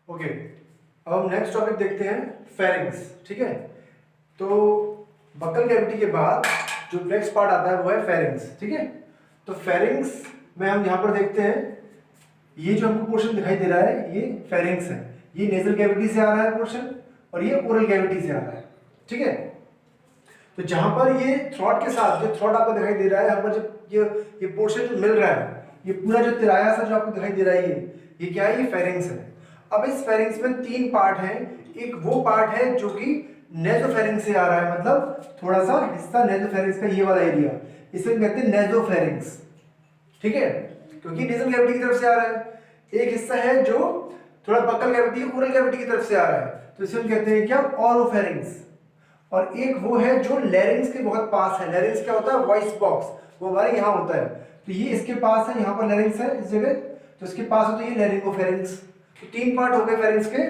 Okay, अब हम next topic देखते हैं, फेरिंग्स। ठीक है, तो बक्कल कैविटी के बाद जो नेक्स्ट पार्ट आता है वो है फेरिंग्स। ठीक है, तो फेरिंग्स में हम यहाँ पर देखते हैं, ये जो हमको पोर्शन दिखाई दे रहा है ये फेरिंग्स है। ये नेजल कैविटी से आ रहा है पोर्शन और ये ओरल कैविटी से आ रहा है। ठीक है, तो जहां पर ये थ्रॉट के साथ जो थ्रॉट आपको दिखाई दे रहा है, यहाँ पर जब ये पोर्शन जो मिल रहा है, ये पूरा जो तिराया सा जो आपको दिखाई दे रहा है, ये क्या है? ये फेरिंग्स है। अब इस फेरिंग्स में तीन पार्ट हैं। एक वो पार्ट है जो कि नेजोफेरिंग्स से आ रहा है, मतलब थोड़ा सा हिस्सा नेजोफेरिंग्स का ये वाला एरिया, इसे कहते हैं नेजोफेरिंग्स। ठीक है, क्योंकि नेजल कैविटी की तरफ से आ रहा है। एक हिस्सा है जो थोड़ा बक्कल कैविटी ओरल कैविटी की तरफ से आ रहा है, तो इसे हम कहते हैं क्या? ऑरोफेरिंग्स। और एक वो है जो लैरिंग्स के बहुत पास है। लैरिंग्स क्या होता है? वॉइस बॉक्स, वो हमारे यहाँ होता है। तो ये इसके पास है, यहाँ पर लैरिंग्स है इस जगह, तो इसके पास हो तो ये लैरिंगोफेरिंग्स। तो तीन पार्ट हो गए फेरिंग्स के,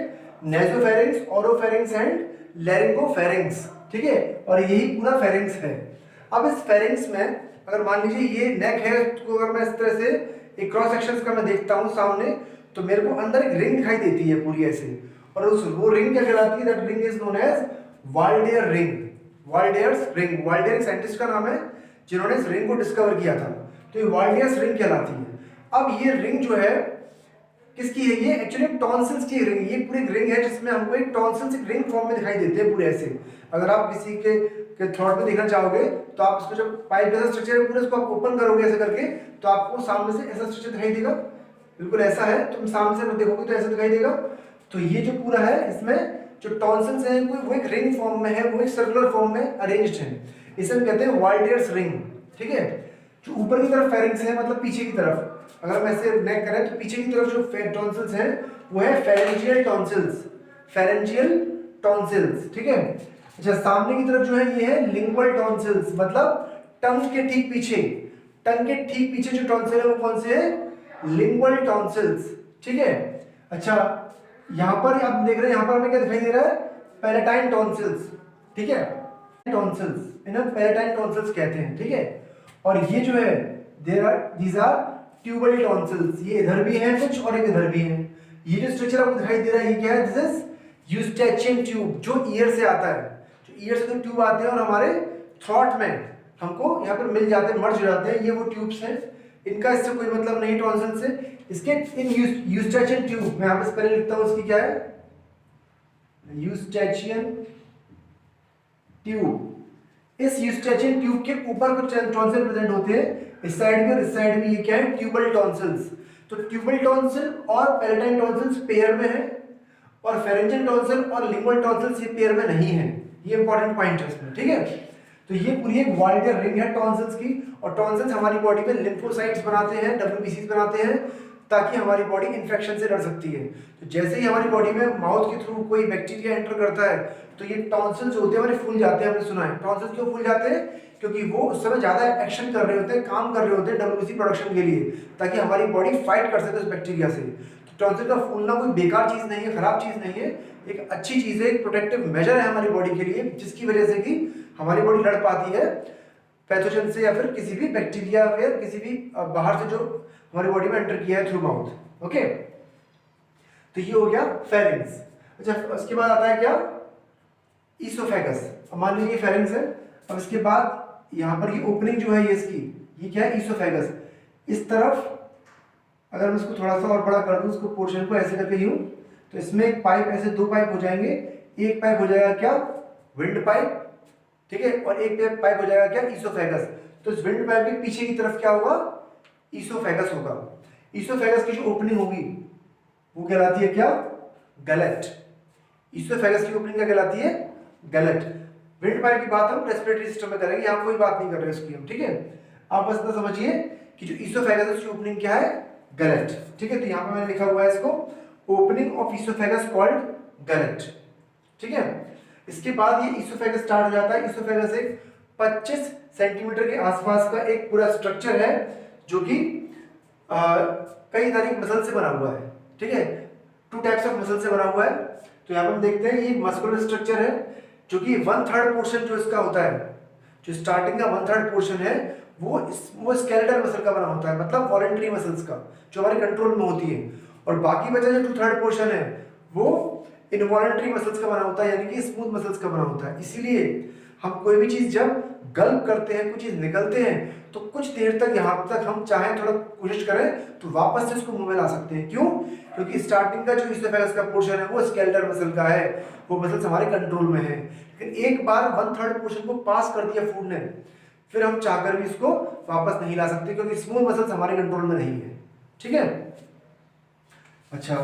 नेजोफेरिंग्स, ओरोफेरिंग्स एंड लैरिंगोफेरिंग्स। ठीक है, और यही पूरा फेरिंग्स है। अब इस फेरिंग्स में अगर मान लीजिए ये नेक है, तो अगर मैं इस तरह से एक क्रॉस सेक्शन का मैं देखता हूँ सामने, तो मेरे को अंदर एक रिंग दिखाई देती है पूरी ऐसे, और वो रिंग क्या कहलाती है? That ring is known as Waldeyer ring. Waldeyer's ring, Waldeyer एक साइंटिस्ट का नाम है जिन्होंने इस रिंग को डिस्कवर किया था, तो ये वाल्डेयर्स रिंग कहलाती है। अब ये रिंग जो है किसकी है? ये एक्चुअली टॉन्सिल्स की रिंग, ये पूरी रिंग है जिसमें हमको एक टॉन्सिल्स एक रिंग फॉर्म में दिखाई देते हैं पूरे ऐसे। अगर आप किसी के थ्रॉट में देखना चाहोगे तो आप इसको जब पाइप जैसा स्ट्रक्चर है पूरे, इसको आप ओपन करोगे ऐसे करके, तो आपको सामने से ऐसा स्ट्रक्चर दिखाई देगा, बिल्कुल ऐसा है। तुम सामने से देखोगे तो ऐसा दिखाई देगा। तो ये जो पूरा है, इसमें जो टॉन्सिल्स हैं वो एक रिंग फॉर्म में है, वो एक सर्कुलर फॉर्म में अरेंज्ड है। इसे हम कहते हैं वाल्डेयर्स रिंग। ठीक है, जो ऊपर की तरफ फेरिंग्स है, मतलब पीछे की तरफ, अगर हम ऐसे नेक करें तो पीछे की तरफ जो टॉन्सिल्स हैं वो है फेरेंजियल टॉन्सिल्स। Pharyngeal tonsils. ठीक है, अच्छा, सामने की तरफ जो है ये है लिंगुअल टॉन्सिल्स, मतलब टंग के ठीक पीछे, टंग के ठीक पीछे जो टॉन्सिल है वो कौन से है? Lingual tonsils. ठीक है, अच्छा, यहां पर आप देख रहे हैं, यहां पर हमें क्या दिखाई दे रहा है? Palatine tonsils. ठीक है, टॉन्सिल्स, इन्हें पैलेटाइन टॉन्सिल्स कहते हैं। ठीक है, और ये जो है दीज आर ट्यूबल टॉन्सिल्स, ये इधर भी हैं कुछ और एक इधर भी हैं। ये जो स्ट्रक्चर आपको दिखाई दे रहा है ये क्या है? दिस इज यूस्टेचियन ट्यूब, जो ईयर से आता है। जो ईयर से जो ट्यूब आते हैं और हमारे थ्रॉट में हमको यहाँ पर मिल जाते हैं, मर्ज हो जाते हैं, ये वो ट्यूब्स हैं। इनका इससे कोई मतलब नहीं टॉन्सिल से। इसके इन यूस्टेचियन ट्यूब, मैं यहाँ पर स्पेलिंग लिखता हूँ इसकी, क्या है? Eustachian tube. इस यूस्टेचियन ट्यूब के ऊपर कुछ टॉन्सिल प्रेजेंट होते हैं, इस साइड में और इस साइड में। ये क्या है? Tubal tonsils. तो ट्यूबल टॉन्सिल और पैलेटाइन टॉन्सिल्स पेयर में है, और फेरेंजियल टॉन्सिल और लिंगुअल टॉन्सिल्स ये पेयर में नहीं है। ये इंपॉर्टेंट पॉइंट है इसमें। ठीक है, तो ये पूरी एक वाल्डेयर रिंग है टॉन्सिल्स की, और टॉन्सिल्स हमारी बॉडी में लिम्फोसाइट्स बनाते हैं, डब्ल्यूबीसीज बनाते हैं, ताकि हमारी बॉडी इन्फेक्शन से लड़ सकती है। तो जैसे ही हमारी बॉडी में माउथ के थ्रू कोई बैक्टीरिया एंटर करता है, तो ये टॉन्सिल्स होते हैं हमारे फूल जाते हैं। आपने सुना है टॉन्सिल्स क्यों फूल जाते हैं? क्योंकि वो उस समय ज्यादा एक्शन कर रहे होते हैं, काम कर रहे होते हैं डब्ल्यूबीसी प्रोडक्शन के लिए, ताकि हमारी बॉडी फाइट कर सके उस बैक्टीरिया से। तो टॉन्सिल का फूलना कोई बेकार चीज नहीं है, खराब चीज नहीं है, एक अच्छी चीज है, एक प्रोटेक्टिव मेजर है हमारी बॉडी के लिए, जिसकी वजह से कि हमारी बॉडी लड़ पाती है पैथोजन से, या फिर किसी भी बैक्टीरिया या किसी भी बाहर से जो हमारी बॉडी में एंटर किया है थ्रू माउथ। ओके, तो ये हो गया फेरिंग्स। अच्छा, उसके बाद आता है क्या? ईसोफेगस। अब मान लीजिए फेरिंग्स है, अब इसके बाद यहाँ पर ये ओपनिंग जो है ये इसकी, ये क्या है? ईसोफेगस। इस तरफ अगर मैं इसको थोड़ा सा और बड़ा कर दूं, इसको पोर्शन को ऐसे करके यूं, तो इसमें एक पाइप, ऐसे दो पाइप हो जाएंगे। एक पाइप हो जाएगा क्या? Wind pipe. ठीक है, और एक पाइप हो जाएगा क्या? ईसोफेगस। तो इस विंड पाइप के पीछे की तरफ क्या होगा? ईसोफेगस होगा। ईसोफेगस की जो ओपनिंग होगी वो कहलाती है क्या? गलेट। ईसोफेगस की ओपनिंग क्या कहलाती है? गलेट। विंड पाइप की बात हम रेस्पिरेटरी सिस्टम में करेंगे, यहाँ कोई बात नहीं कर रहे इसकी हम। ठीक है, आप बस इतना समझिए कि जो ईसोफेगस है उसकी ओपनिंग क्या है? गलेट। ठीक है, तो यहाँ पे मैंने लिखा हुआ है इसको, opening of oesophagus called gullet. ठीक है, इसके बाद ये ईसोफेगस स्टार्ट हो जाता है। ईसोफेगस एक 25 सेंटीमीटर के आसपास का एक पूरा स्ट्रक्चर है, जो कि कई सारी मसल से बना हुआ है। ठीक है, 2 टाइप्स ऑफ मसल से बना हुआ है। तो यहाँ पर हम देखते हैं ये मस्कुलर स्ट्रक्चर है, जो कि 1/3 पोर्शन जो इसका होता है, जो स्टार्टिंग का 1/3 पोर्शन है वो स्केलेटल मसल का बना होता है, मतलब वॉलंटरी मसल्स का, जो हमारे कंट्रोल में होती है। और बाकी बचा जो 2/3 पोर्शन है वो इनवॉलंटरी मसल्स का बना होता है, यानी कि स्मूथ मसल्स का बना होता है। इसीलिए हम कोई भी चीज़ जब गल्प करते हैं, कुछ चीज़ निकलते हैं, तो कुछ देर तक यहाँ तक हम चाहें थोड़ा कोशिश करें तो वापस से उसको मुंह में ला सकते हैं। क्यों? क्योंकि स्टार्टिंग का जो इसोफेगस का पोर्शन है वो स्केलेटल मसल का है, वो मसल्स हमारे कंट्रोल में है। लेकिन एक बार 1/3 पोर्शन को पास कर दिया फूड ने, फिर हम चाहकर भी इसको वापस नहीं ला सकते, क्योंकि स्मूथ मसल्स हमारे कंट्रोल में नहीं है। ठीक है। अच्छा,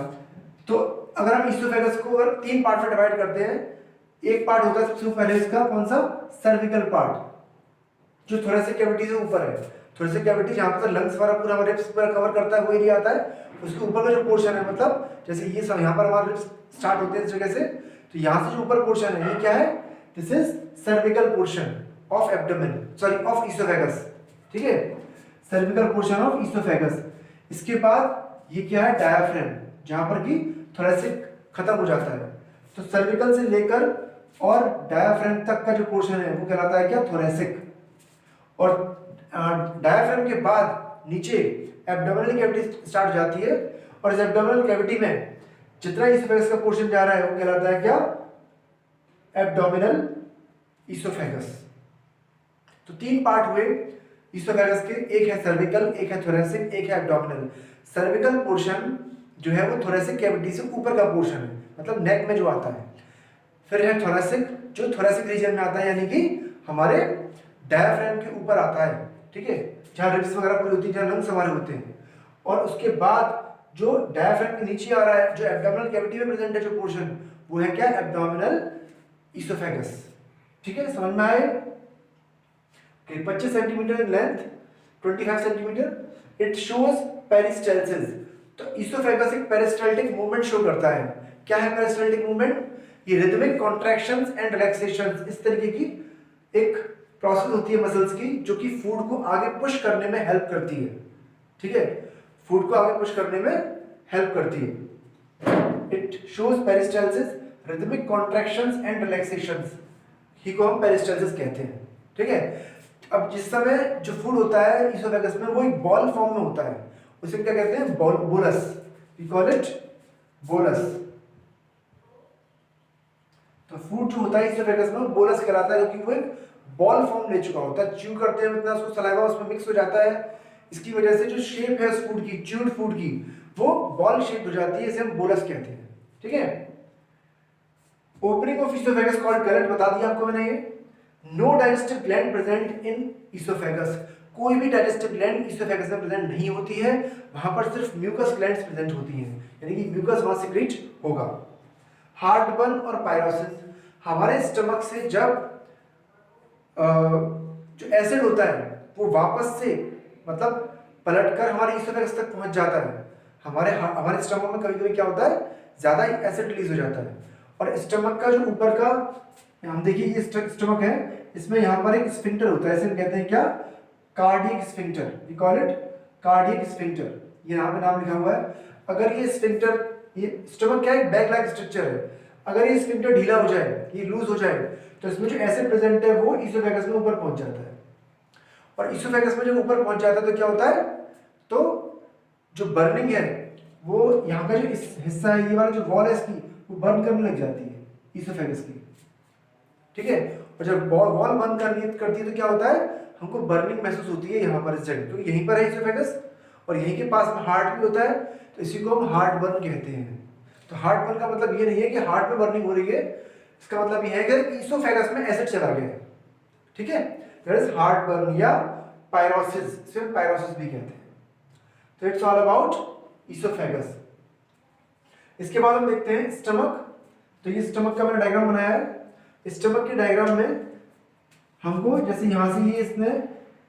तो अगर हम इसोफेगस को अगर 3 पार्ट में डिवाइड करते हैं, एक पार्ट होता है सबसे पहले इसका कौन सा, सर्विकल पार्ट, जो थोरेसिक कैविटी से ऊपर है। थोरेसिक कैविटी जहां पर लंग्स वाला पूरा हमारे रिब्स पर कवर करता है वो एरिया आता है, उसके ऊपर का जो पोर्शन है, मतलब जैसे ये सब यहाँ पर हमारे रिब्स स्टार्ट होते हैं इस जगह से, तो यहाँ से जो ऊपर पोर्शन है ये क्या है, this is cervical portion of abdomen, sorry of oesophagus. ठीक है, सर्विकल पोर्शन ऑफ इसोफेगस। इसके बाद ये क्या है, डायाफ्राम, जहां पर कि थोरेसिक खत्म हो जाता है। तो सर्विकल से लेकर और डायाफ्राम तक का जो पोर्शन है वो कहलाता है क्या, थोरेसिक। और डायाफ्राम के बाद नीचे एब्डोमिनल कैविटी स्टार्ट हो जाती है, और इस एब्डोमिनल कैविटी में जितना इसोफेगस का पोर्शन जा रहा है वो कहलाता है क्या, एब्डोमिनल इसोफेगस। तो 3 पार्ट हुए इसोफेगस के, एक है सर्विकल, एक है थोरेसिक, एक है एब्डोमिनल। सर्विकल पोर्शन जो है वो थोरेसिक कैविटी से ऊपर का पोर्शन है, मतलब नेक में जो आता है। फिर है थोरेसिक, जो थोरेसिक रीजन में आता है, यानी कि हमारे डायाफ्राम के ऊपर आता है। ठीक है, जहाँ रिब्स वगैरह पूरी होती है, जहाँ लंग्स हमारे होते हैं। और उसके बाद जो डायाफ्राम के नीचे आ रहा है, जो एब्डोमिनल कैविटी में प्रेजेंट है जो पोर्शन, वो है क्या, एब्डोमिनल इसोफेगस। ठीक है, समझ में आए? 25 centimetre in length, 25 centimetre. It shows peristalsis. तो इसोफेगस एक पेरिस्टाल्टिक मूवमेंट शो करता है। क्या है पेरिस्टाल्टिक मूवमेंट? ये रिदमिक कॉन्ट्रैक्शंस एंड रिलैक्सेशंस, इस तरीके की एक प्रोसेस होती है मसल्स की, जो कि फूड को आगे पुश करने में हेल्प करती है। ठीक है, फूड को आगे पुश करने में हेल्प करती है। It shows peristalsis, rhythmic contractions and relaxations, ही को हम पेरिस्टाल्सिस कहते हैं। ठीक है, अब जिस समय जो फूड होता है इसोफेगस में, वो एक बॉल फॉर्म में होता है, उसे क्या कहते हैं, bolus, we call it bolus. तो फूड जो होता है इसोफेगस में वो बोलस कहलाता है, क्योंकि वो एक बॉल फॉर्म ले चुका होता है। च्यू करते हैं इतना, उसको सलाइवा उसमें मिक्स हो जाता है, इसकी वजह से जो शेप है उस फूड की, च्यूड फूड की, वो बॉल शेप हो जाती है, इसे हम बोलस कहते हैं। ठीक है, opening of oesophagus called gullet, बता दिया आपको मैंने ये। No digestive gland present in oesophagus, कोई भी डाइजेस्टिव ग्लैंड इसोफेगस में प्रेजेंट नहीं होती है, वहां पर सिर्फ म्यूकस ग्लैंड्स प्रेजेंट होती हैं, यानी कि म्यूकस वहां सिक्रीट होगा। हार्टबर्न और पायरोसिस, हमारे स्टमक से जब जो एसिड होता है वो वापस से, मतलब पलटकर हमारे इसोफेगस तक पहुंच जाता है। हमारे स्टमक में कभी कभी क्या होता है, ज्यादा एसिड रिलीज हो जाता है, और स्टमक का जो ऊपर का, हम देखिए ये स्टमक है, इसमें यहाँ पर एक स्फिंक्टर होता है, इसे हम कहते हैं क्या, cardiac sphincter, we call it cardiac sphincter. ये यहाँ पे नाम लिखा हुआ है। अगर ये स्फिंक्टर, ये स्टमक क्या है, बैग लाइक स्ट्रक्चर है, अगर ये स्फिंक्टर ढीला हो जाए, ये लूज हो जाए, तो इसमें जो एसिड प्रेजेंट है वो इसोफेगस में ऊपर पहुंच जाता है। और इसोफेगस में जब ऊपर पहुंच जाता है तो क्या होता है, तो जो बर्निंग है वो यहाँ का जो हिस्सा है, ये वाला जो वॉल है इसकी, वो बर्न करने लग जाती है इसोफेगस की। ठीक है, और जब वॉल बर्न करती है तो क्या होता है, हमको बर्निंग महसूस होती है यहाँ पर इस जगह, क्योंकि यहीं पर है इसोफेगस और यहीं के पास में हार्ट भी होता है, तो इसी को हम हार्ट बर्न कहते हैं। तो हार्ट बर्न का मतलब ये नहीं है कि हार्ट में बर्निंग हो रही है, इसका मतलब ये है कि इसोफेगस में एसिड चला गया है। ठीक है, दैट इज हार्ट बर्न या पायरोसिस, सिर्फ पायरोसिस भी कहते हैं। तो इट्स ऑल अबाउट इसोफेगस। इसके बाद हम देखते हैं स्टमक। तो ये स्टमक का मैंने डायग्राम बनाया है। स्टमक के डायग्राम में हमको जैसे यहां से ये इसने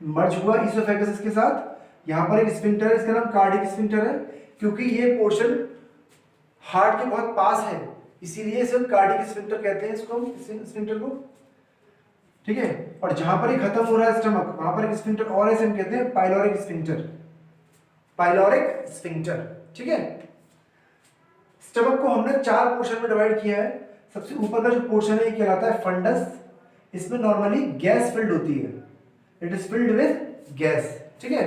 मर्ज हुआ इसोफेगस इसके साथ, यहां पर एक स्फिंक्टर है, इसका नाम कार्डियक स्फिंक्टर है, क्योंकि ये पोर्शन हार्ट के बहुत पास है, इसीलिए इसे कार्डियक स्फिंक्टर कहते हैं, इसको स्फिंक्टर को। ठीक है, और जहां पर ये खत्म हो रहा है स्टमक, वहां पर एक स्फिंक्टर और है, इसे हम कहते हैं पाइलोरिक स्फिंक्टर, पाइलोरिक स्फिंक्टर। ठीक है, स्टमक को हमने 4 पोर्शन में डिवाइड किया है। सबसे ऊपर का जो पोर्शन है ये कहलाता है फंडस, इसमें नॉर्मली गैस फिल्ड होती है, it is filled with gas. ठीक है,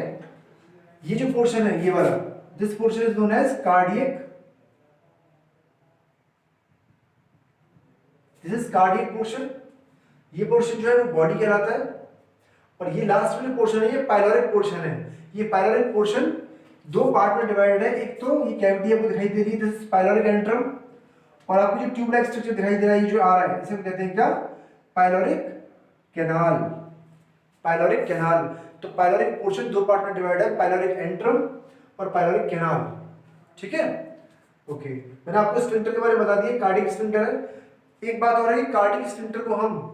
ये जो पोर्शन है ये वाला, this portion is known as cardiac this is cardiac portion, ये पोर्शन जो है वो बॉडी कहलाता है, और ये लास्ट में पोर्शन है ये पाइलोरिक पोर्शन है। ये पाइलोरिक पोर्शन दो पार्ट में डिवाइडेड है, एक तो ये कैविटी आपको दिखाई दे रही है, दिस इज पाइलोरिक एंट्रम, और आपको जो ट्यूब लाइक स्ट्रक्चर दिखाई दे रहा है ये जो आ रहा है इसे हम कहते हैं क्या, पाइलोरिक कैनाल, पाइलोरिक कैनाल। तो पाइलोरिक पोर्शन दो पार्ट में डिवाइड है, पाइलोरिक एंट्रम और पाइलोरिक कैनाल, ठीक है। ओके, मैंने आपको स्फिंक्टर के बारे में बता दिया, कार्डियक स्फिंक्टर है। एक बात और है, कार्डियक स्फिंक्टर को हम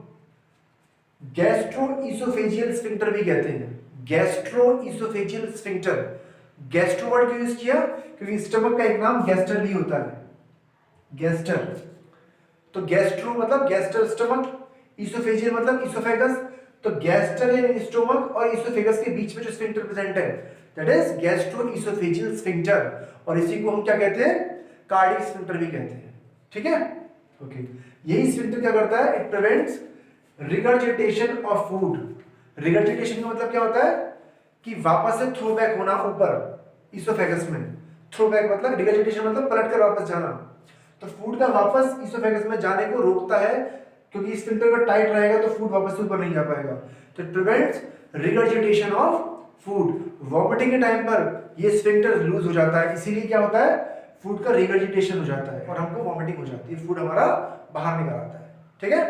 गैस्ट्रोइसोफेजियल स्फिंक्टर भी कहते हैं, गैस्ट्रोइसोफेजियल स्फिंक्टर। गैस्ट्रो वर्ड क्यों यूज किया, क्योंकि स्टमक का एक नाम गैस्टर भी होता है, गैस्टर। तो गैस्ट्रो मतलब गैस्टर स्टमक, इसोफेजियल मतलब इसोफेगस। तो गैस्टर इन स्टमक और इसोफेगस के बीच में जो स्फिंक्टर प्रेजेंट है दैट इज गैस्ट्रोइसोफेजियल स्फिंक्टर, और इसी को हम क्या कहते हैं, कार्डियक स्फिंक्टर भी कहते हैं, ठीक है। ओके, यही स्फिंक्टर क्या करता है, it prevents regurgitation of food. Regurgitation का मतलब क्या होता है कि वापस से थ्रो बैक होना ऊपर इसोफेगस में। थ्रो बैक मतलब, रिगर्जिटेशन मतलब पलट कर वापस जाना। तो फूड का वापस इसोफेगस में जाने को रोकता है, क्योंकि स्फिंक्टर अगर टाइट रहेगा तो फूड वापस से ऊपर नहीं जा पाएगा। तो it prevents regurgitation of food. Vomiting के टाइम पर ये स्फिंक्टर लूज हो जाता है, इसीलिए क्या होता है, फूड का रिगर्जिटेशन हो जाता है और हमको वॉमिटिंग हो जाती है, फूड हमारा बाहर निकल आता है, ठीक है।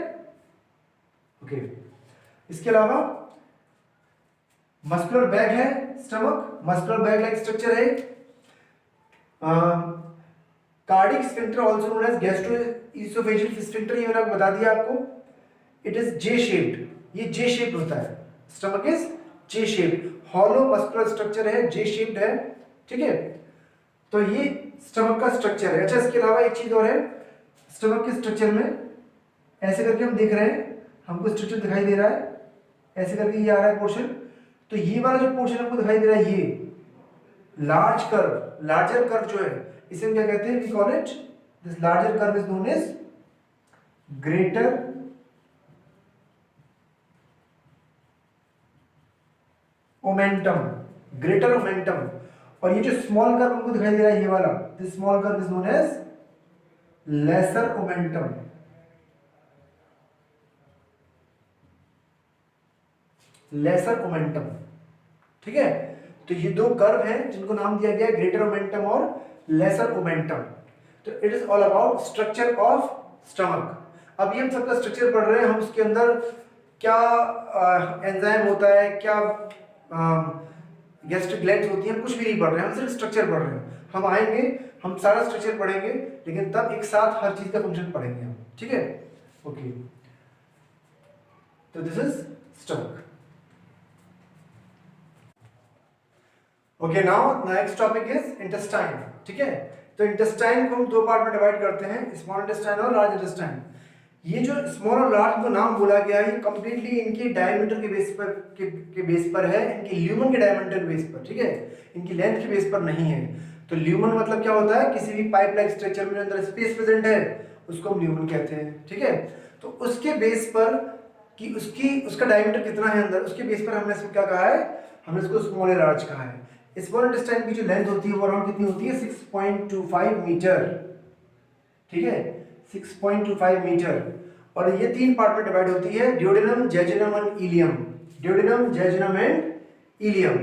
ओके, इसके अलावा मस्कुलर बैग है stomach, muscular bag like structure है। Cardiac sphincter also known as gastroesophageal sphincter, ये मैंने बता दिया आपको। इट इज जे शेप्ड, ये जे शेप्ड होता है, stomach is J shaped, hollow muscular structure है, जे शेप्ड है, ठीक है। तो ये स्टमक का स्ट्रक्चर है। अच्छा, इसके अलावा एक चीज और है, स्टमक के स्ट्रक्चर में ऐसे करके हम देख रहे हैं, हमको स्ट्रक्चर दिखाई दे रहा है, ऐसे करके ये आ रहा है पोर्शन। तो ये वाला जो पोर्शन हमको दिखाई दे रहा है, ये लार्ज कर्व, लार्जर कर्व जो है, इसे हम क्या कहते हैं, we call it, this larger curve is known as greater omentum, greater omentum. और ये जो स्मॉल कर्व हमको दिखाई दे रहा है, ये वाला, this small curve is known as lesser omentum, lesser omentum, ठीक है। तो ये दो कर्व हैं जिनको नाम दिया गया है ग्रेटर ओमेंटम और लेसर ओमेंटम। तो it is all about structure of stomach. अभी हम सबका स्ट्रक्चर पढ़ रहे हैं, हम उसके अंदर क्या एंजाइम होता है, क्या गैस्ट्रिक ग्लैंड्स होती हैं, कुछ भी नहीं पढ़ रहे हैं, हम सिर्फ स्ट्रक्चर पढ़ रहे हैं। हम आएंगे, हम सारा स्ट्रक्चर पढ़ेंगे, लेकिन तब एक साथ हर चीज का फंक्शन पढ़ेंगे हम, ठीक है। ओके, तो this is stomach. Okay, now next topic is intestine, ठीक है। तो इंटेस्टाइन को हम दो पार्ट में डिवाइड करते हैं, स्मॉल इंटेस्टाइन और लार्ज इंटेस्टाइन। ये जो स्मॉल और लार्ज को नाम बोला गया है, ये कंप्लीटली इनके डायमीटर के बेस पर के बेस पर है, इनके ल्यूमन के डायमीटर के बेस पर, ठीक है, इनकी लेंथ के बेस पर नहीं है। तो ल्यूमन मतलब क्या होता है, किसी भी पाइप लाइक स्ट्रक्चर में अंदर स्पेस प्रेजेंट है उसको हम ल्यूमन कहते हैं, ठीक है। तो उसके बेस पर कि उसका डायमीटर कितना है अंदर, उसके बेस पर हमने इसको क्या कहा है, हमने इसको स्मॉल या लार्ज कहा है। स्मॉल इंटेस्टाइन की जो लेंथ होती है वो अराउंड कितनी होती है, 6.25 मीटर, ठीक है, 6.25 मीटर। और ये तीन पार्ट में डिवाइड होती है, duodenum, jejunum and ileum. Duodenum, jejunum and ileum.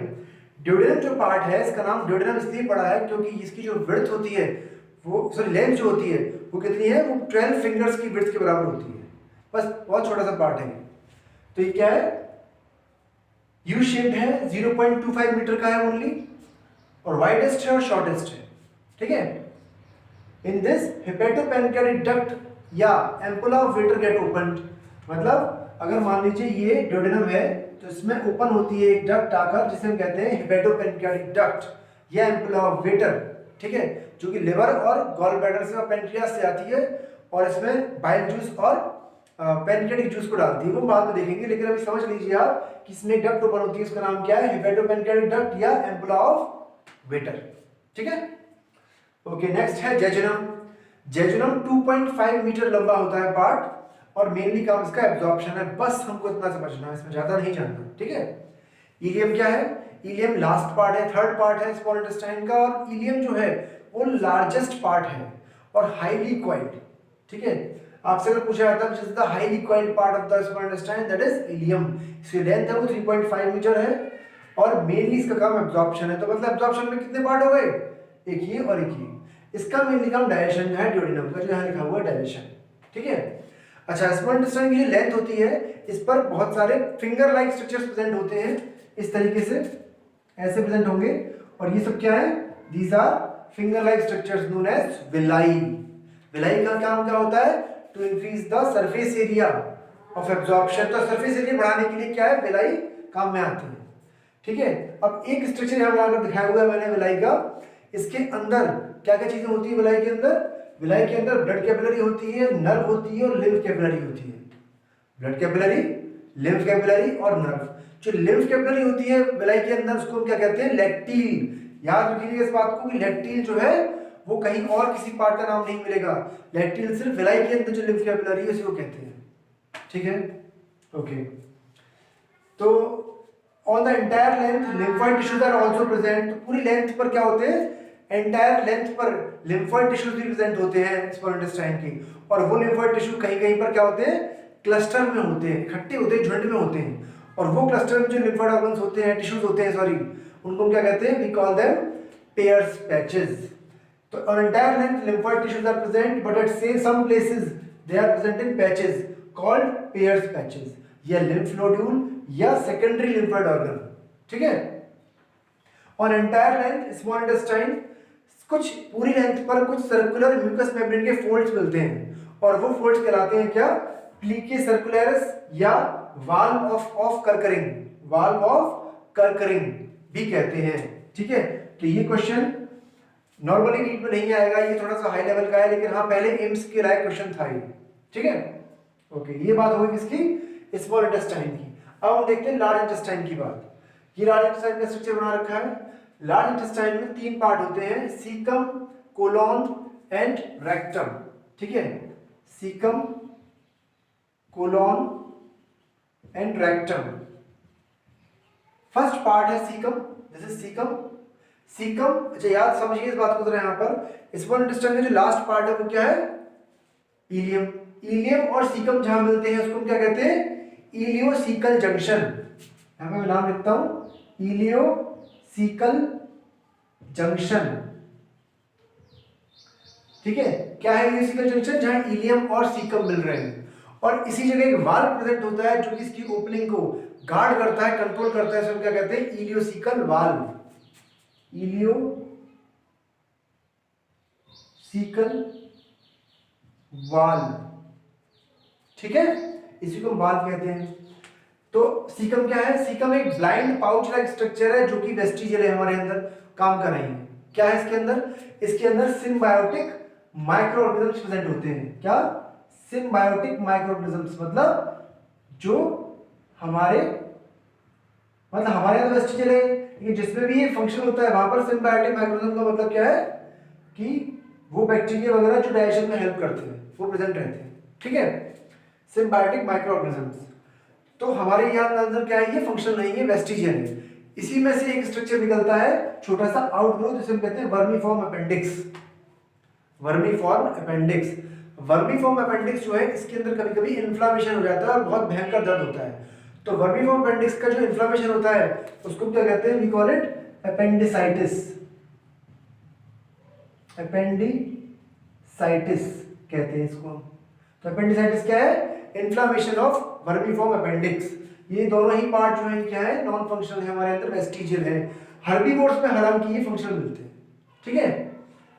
Duodenum जो पार्ट है, इसका नाम ड्यूडेनम इसलिए पड़ा है क्योंकि इसकी जो विड्थ होती है, वो सॉरी लेंथ जो होती है वो कितनी है, वो 12 फिंगर्स की विड्थ के बराबर होती है, बस बहुत छोटा सा पार्ट है। तो ये क्या है, यू शेप्ड है, 0.25 मीटर का है ओनली, और वाइडेस्ट है और शॉर्टेस्ट है, ठीक है। इन दिस हेपेटोपेनक्रियाटिक डक्ट या ampulla of Vater get opened, मतलब अगर मान लीजिए ये ड्यूडेनम है तो इसमें ओपन होती है एक डक्ट आकर, जिसे हम कहते हैं हेपेटोपेनक्रियाटिक डक्ट या एम्पुला ऑफ वेटर, ठीक है, जो कि लिवर और गॉल ब्लैडर से और पेनक्रियास से आती है, और इसमें बाइल जूस और पेनक्रियाटिक जूस को डालती है, वो बाद में देखेंगे। लेकिन अभी समझ लीजिए आप कि इसमें डक्ट ओपन होती है, उसका नाम क्या है, हेपेटोपेनक्रियाटिक डक्ट या एम्पुला ऑफ वेटर, ठीक है। ओके, नेक्स्ट है जेजुनम। जेजुनम 2.5 मीटर लंबा होता है पार्ट, और मेनली काम इसका एब्जॉर्प्शन है, बस हमको इतना समझना है, इसमें ज्यादा नहीं जानना, ठीक है। इलियम क्या है, इलियम लास्ट पार्ट है, थर्ड पार्ट है स्मॉल इंटेस्टाइन का, और इलियम जो है वो लार्जेस्ट पार्ट है और हाईली क्वाइट, ठीक है। आपसे अगर पूछा जाता है which is the highly coiled part of the small intestine, that is ileum, इसकी लेंथ है वो 3.5 मीटर है और मेनली इसका काम एब्जॉर्प्शन है। तो मतलब एब्जॉर्प्शन में कितने पार्ट हो गए, एक ये और एक ये। इसका मेनली काम डाइजेशन है, ड्यूडेनम का जो यहाँ लिखा हुआ है डाइजेशन, ठीक है। अच्छा, स्मॉल इंटेस्टाइन की जो लेंथ होती है इस पर बहुत सारे फिंगर लाइक स्ट्रक्चर्स प्रेजेंट होते हैं, इस तरीके से ऐसे प्रेजेंट होंगे, और ये सब क्या है, these are finger like structures known as villi. Villi का काम क्या होता है, to increase the surface area of absorption. तो सरफेस एरिया बढ़ाने के लिए क्या है, विलाई काम में आती है, ठीक है। अब एक स्ट्रक्चर यहाँ बनाकर दिखाया हुआ है मैंने विलाई का, इसके अंदर क्या क्या चीजें होती है विलाई के अंदर, विलाई के अंदर ब्लड कैपिलरी होती है, नर्व होती है और लिम्फ कैपिलरी होती है। ब्लड कैपिलरी, लिम्फ कैपिलरी और नर्व। जो लिम्फ कैपिलरी होती है विलाई के अंदर उसको हम क्या कहते हैं, लैक्टील। याद रखिएगा इस बात को कि लैक्टील जो है वो कहीं और किसी पार्ट का नाम नहीं मिलेगा, लैक्टील सिर्फ विलाई के अंदर जो लिम्फ कैपिलरी है उसी को कहते हैं, ठीक है, ओके। तो on the entire length lymphoid tissues are also present. पूरी लेंथ पर क्या होते हैं, एंटायर लेंथ पर लिम्फोइड टिश्यूज भी प्रेजेंट होते हैं स्मॉल इंटेस्टाइन की, और वो लिम्फोइड टिश्यू कहीं कहीं पर क्या होते हैं, क्लस्टर में होते हैं, इकट्ठे होते हैं, झुंड में होते हैं, और वो क्लस्टर में जो लिम्फोइड ऑर्गन्स होते हैं, टिश्यूज होते हैं सॉरी, उनको हम क्या कहते हैं, we call them Peyer's patches. तो on entire length lymphoid tissues are present but at say some places they are present in patches called Peyer's patches, या लिम्फ नोड्यूल या सेकेंडरी लिम्फोइड ऑर्गन, ठीक है। On entire length small intestine कुछ पूरी length पर कुछ circular mucous membrane के folds मिलते हैं, और वो फोल्ड्स कहलाते हैं क्या, प्लीके सर्कुलरस या वाल्व ऑफ कर्करिंग, वाल्व ऑफ कर्करिंग भी कहते हैं, ठीक है। तो ये क्वेश्चन नॉर्मली नीट में नहीं आएगा, ये थोड़ा सा हाई लेवल का है, लेकिन हाँ पहले एम्स के लायक क्वेश्चन था ये, ठीक है, ओके। ये बात होगी किसकी, स्मॉल इंटेस्टाइन की। अब हम देखते हैं लार्ज इंटेस्टाइन की बात। ये लार्ज इंटेस्टाइन का स्ट्रक्चर बना रखा है। लार्ज इंटेस्टाइन में 3 पार्ट होते हैं, सीकम, कोलोन एंड रेक्टम, ठीक है, caecum, colon and rectum. First part है caecum, this is caecum. Caecum, अच्छा याद समझिए इस बात को जरा, यहाँ पर स्मॉल इंटेस्टाइन में जो लास्ट पार्ट है वो क्या है, इलियम। इलियम और सीकम जहां मिलते हैं उसको हम क्या कहते हैं, इलियोसीकल जंक्शन। यहाँ पे मैं नाम लिखता हूं, इलियोसीकल जंक्शन, ठीक है। क्या है इलियोसीकल जंक्शन, जहां इलियम और सीकम मिल रहे हैं, और इसी जगह एक वाल्व प्रेजेंट होता है जो कि इसकी ओपनिंग को गार्ड करता है, कंट्रोल करता है, इसको क्या कहते हैं, इलियोसीकल वाल्व, इलियोसीकल वाल्व, ठीक है, इसी को हम वाल्व कहते हैं। तो सीकम क्या है, सीकम एक ब्लाइंड पाउच लाइक स्ट्रक्चर है जो कि वेस्टिजियल है, हमारे अंदर काम कर रही है। क्या है इसके अंदर, इसके अंदर सिम्बायोटिक माइक्रो ऑर्गेनिजम्स प्रेजेंट होते हैं। क्या, सिम्बायोटिक माइक्रो ऑर्गेनिजम्स, मतलब जो हमारे अंदर वेस्टिजियल है, ये जिसमें भी ये फंक्शन होता है वहां पर सिम्बायोटिक माइक्रो ऑर्गेनिज्म का मतलब क्या है कि वो बैक्टीरिया वगैरह जो डाइजेशन में हेल्प करते हैं वो प्रेजेंट रहते हैं, ठीक है, सिम्बायोटिक माइक्रो ऑर्गेनिजम्स। तो हमारे यहाँ अंदर क्या है, ये फंक्शन नहीं है, वेस्टिजियल है। इसी में से एक स्ट्रक्चर निकलता है छोटा सा आउटग्रोथ, जिसे हम कहते हैं vermiform appendix. Vermiform appendix, vermiform appendix जो है इसके अंदर कभी कभी इन्फ्लामेशन हो जाता है और बहुत भयंकर दर्द होता है। तो वर्मीफॉर्म अपेंडिक्स का जो इन्फ्लामेशन होता है उसको क्या कहते हैं, we call it appendicitis, appendicitis कहते हैं इसको। तो अपेंडिसाइटिस क्या है, इन्फ्लामेशन ऑफ वर्मीफॉर्म अपेंडिक्स। ये दोनों ही पार्ट जो है क्या है, नॉन फंक्शनल है, हमारे अंदर वेस्टिजियल है। हर्बीवोर्स में हालांकि ये फंक्शनल मिलते हैं, ठीक है,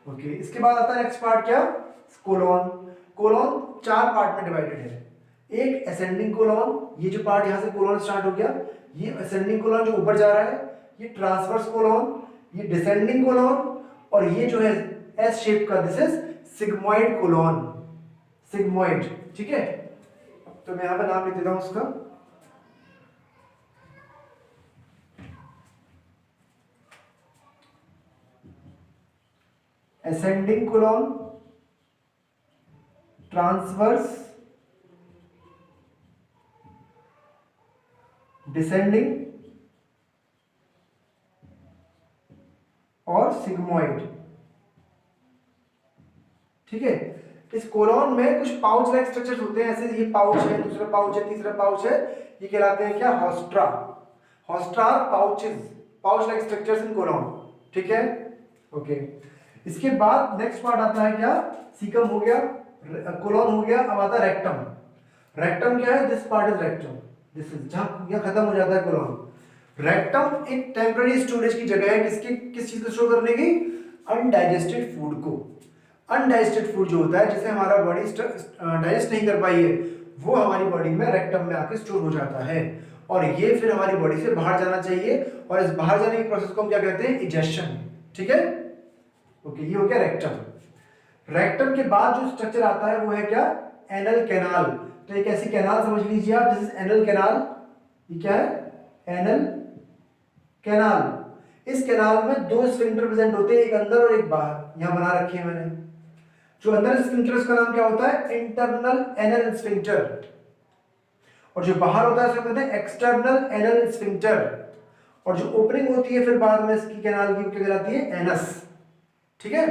ओके। इसके बाद आता है नेक्स्ट पार्ट, क्या, कोलोन। कोलोन 4 पार्ट में डिवाइडेड है। एक असेंडिंग कोलोन, ये जो पार्ट यहाँ से कोलोन स्टार्ट हो गया, ये असेंडिंग कोलोन जो ऊपर जा रहा है, ये ट्रांसवर्स कोलोन, ये डिसेंडिंग कोलोन, और ये जो है एस शेप का, this is sigmoid colon, sigmoid, ठीक है। तो मैं यहाँ पर नाम लिख देता हूँ उसका, असेंडिंग कोलोन, ट्रांसवर्स, डिसेंडिंग और सिग्मोइड, ठीक है। इस कोलॉन में कुछ पाउच लाइक स्ट्रक्चर्स होते हैं, ऐसे ये पाउच है, दूसरा पाउच है, तीसरा पाउच है, ये कहलाते हैं क्या? Haustra. Haustra pouches, pouch like structures in colon, ठीक है? ओके। इसके बाद नेक्स्ट पार्ट आता है क्या? सीकम हो गया, कोलॉन हो गया, अब आता है रेक्टम। रेक्टम क्या है? This part is rectum, this is जहां यहां खत्म हो जाता है कोलॉन। रेक्टम एक टेम्पररी स्टोरेज की जगह है, किस चीज को स्टोर करने की? अनडाइजेस्टेड फूड को। अनडाइजेस्टेड फूड जो होता है, जिसे हमारा बॉडी डाइजेस्ट नहीं कर पाई है, वो हमारी बॉडी में रेक्टम में आके स्टोर हो जाता है, और ये फिर हमारी बॉडी से बाहर जाना चाहिए, और इस बाहर जाने की प्रोसेस को हम क्या कहते हैं? इजेक्शन, ठीक है? ओके, ये हो गया रेक्टम। रेक्टम के बाद जो स्ट्रक्चर आता है वो है क्या? Anal canal. तो एक ऐसी कैनाल समझ लीजिए आप, दिस इज एनल कैनाल। ये क्या है? Anal canal. इस कैनाल में दो स्फिंक्टर प्रेजेंट होते हैं, एक अंदर और एक बाहर, यहां बना रखे हैं मैंने। जो अंदर स्फिंक्टर, उसका नाम क्या होता है? इंटरनल एनल स्फिंक्टर, और जो बाहर होता है उसको कहते हैं एक्सटर्नल एनल स्फिंक्टर, और जो ओपनिंग होती है फिर बाद में इसकी कैनाल की, क्या कहलाती है? एनस, ठीक है?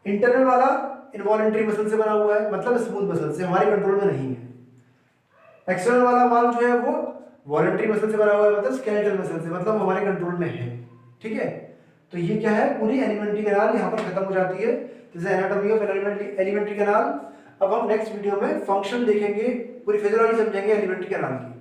इंटरनल वाला इनवॉलंटरी मसल से बना हुआ है, मतलब स्मूथ मसल से, हमारे कंट्रोल में नहीं है। एक्सटर्नल वाला वाल जो है वो वॉलंटरी मसल से बना हुआ है, मतलब स्केलेटल मसल से, मतलब हमारे कंट्रोल में है, ठीक है? तो ये क्या है? पूरी एलिमेंट्री कैनाल यहाँ पर खत्म हो जाती है। जैसे एनाटॉमी ऑफ एलिमेंट्री कैनाल। अब हम नेक्स्ट वीडियो में फंक्शन देखेंगे, पूरी फिजियोलॉजी समझेंगे एलिमेंट्री कैनाल की।